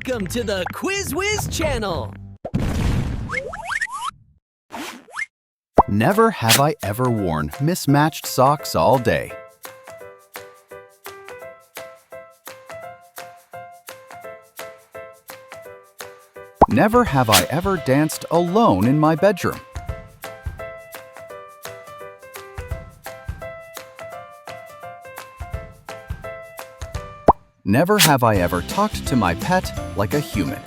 Welcome to the Quiz Whiz channel. Never have I ever worn mismatched socks all day. Never have I ever danced alone in my bedroom. Never have I ever talked to my pet like a human.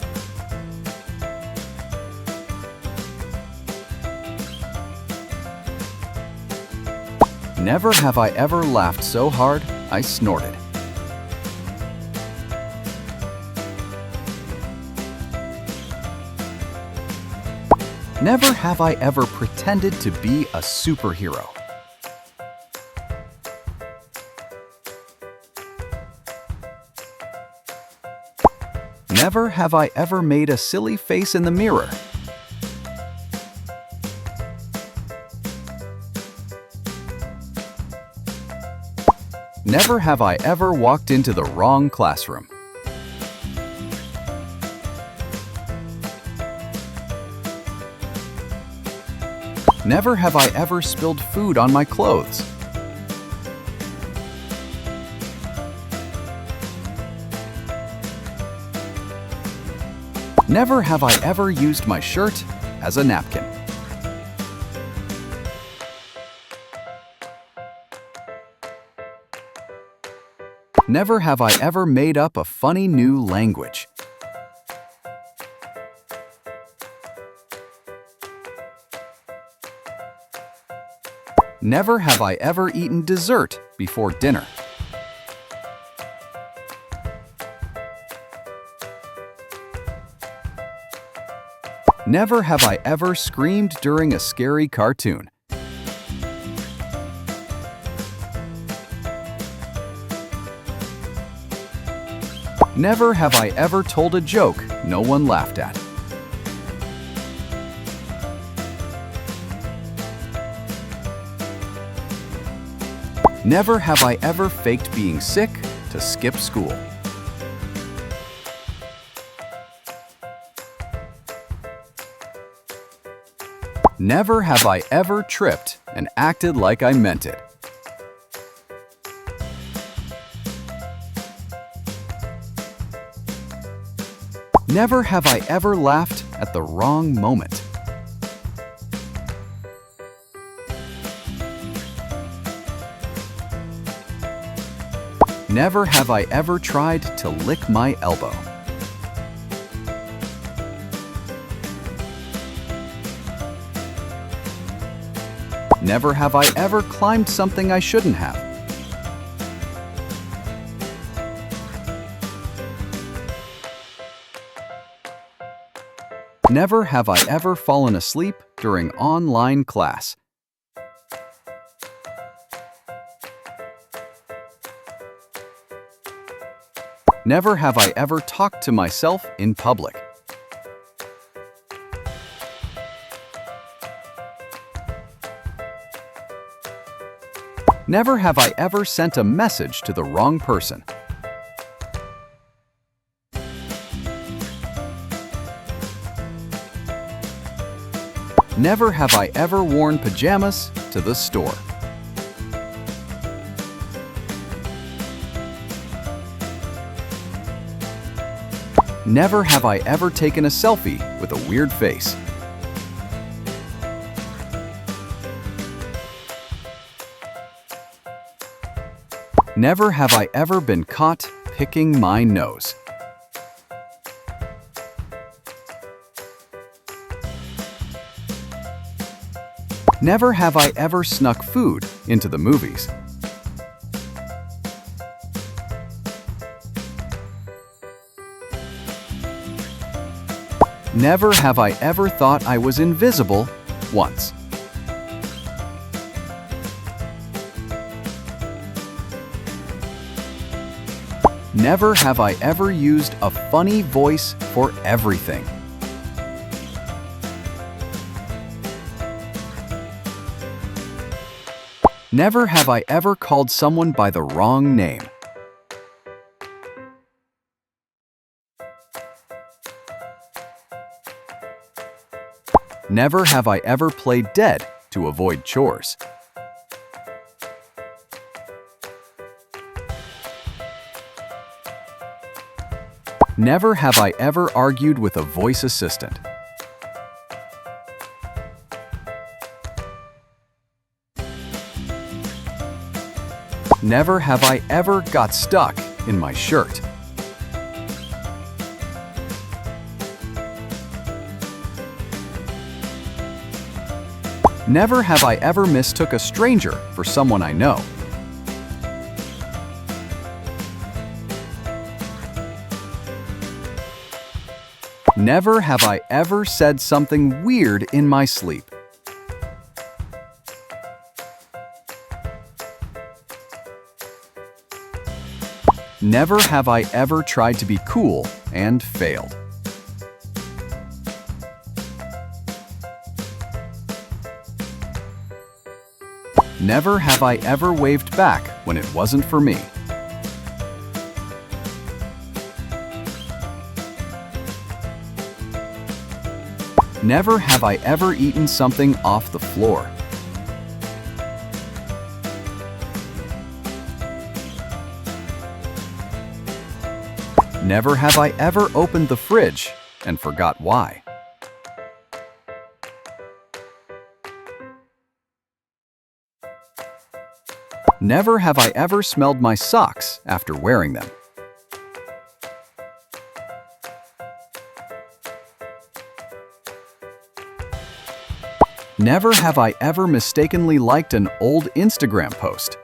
Never have I ever laughed so hard I snorted. Never have I ever pretended to be a superhero. Never have I ever made a silly face in the mirror. Never have I ever walked into the wrong classroom. Never have I ever spilled food on my clothes. Never have I ever used my shirt as a napkin. Never have I ever made up a funny new language. Never have I ever eaten dessert before dinner. Never have I ever screamed during a scary cartoon. Never have I ever told a joke no one laughed at. Never have I ever faked being sick to skip school. Never have I ever tripped and acted like I meant it. Never have I ever laughed at the wrong moment. Never have I ever tried to lick my elbow. Never have I ever climbed something I shouldn't have. Never have I ever fallen asleep during online class. Never have I ever talked to myself in public. Never have I ever sent a message to the wrong person. Never have I ever worn pajamas to the store. Never have I ever taken a selfie with a weird face. Never have I ever been caught picking my nose. Never have I ever snuck food into the movies. Never have I ever thought I was invisible once. Never have I ever used a funny voice for everything. Never have I ever called someone by the wrong name. Never have I ever played dead to avoid chores. Never have I ever argued with a voice assistant. Never have I ever got stuck in my shirt. Never have I ever mistook a stranger for someone I know. Never have I ever said something weird in my sleep. Never have I ever tried to be cool and failed. Never have I ever waved back when it wasn't for me. Never have I ever eaten something off the floor. Never have I ever opened the fridge and forgot why. Never have I ever smelled my socks after wearing them. Never have I ever mistakenly liked an old Instagram post.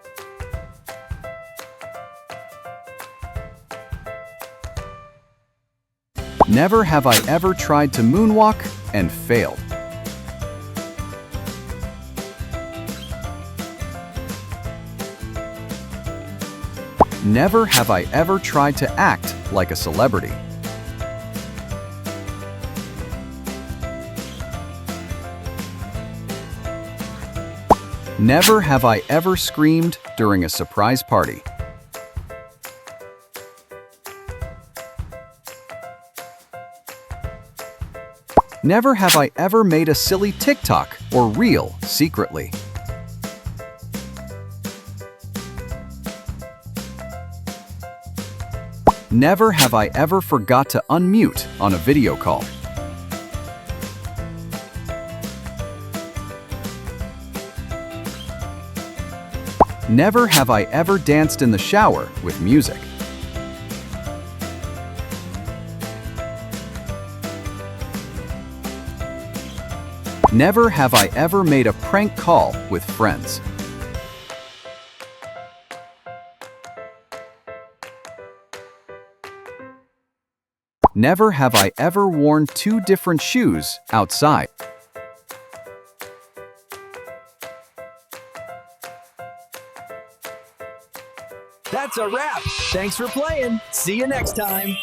Never have I ever tried to moonwalk and failed. Never have I ever tried to act like a celebrity. Never have I ever screamed during a surprise party. Never have I ever made a silly TikTok or reel secretly. Never have I ever forgot to unmute on a video call. Never have I ever danced in the shower with music. Never have I ever made a prank call with friends. Never have I ever worn two different shoes outside. That's a wrap. Thanks for playing. See you next time.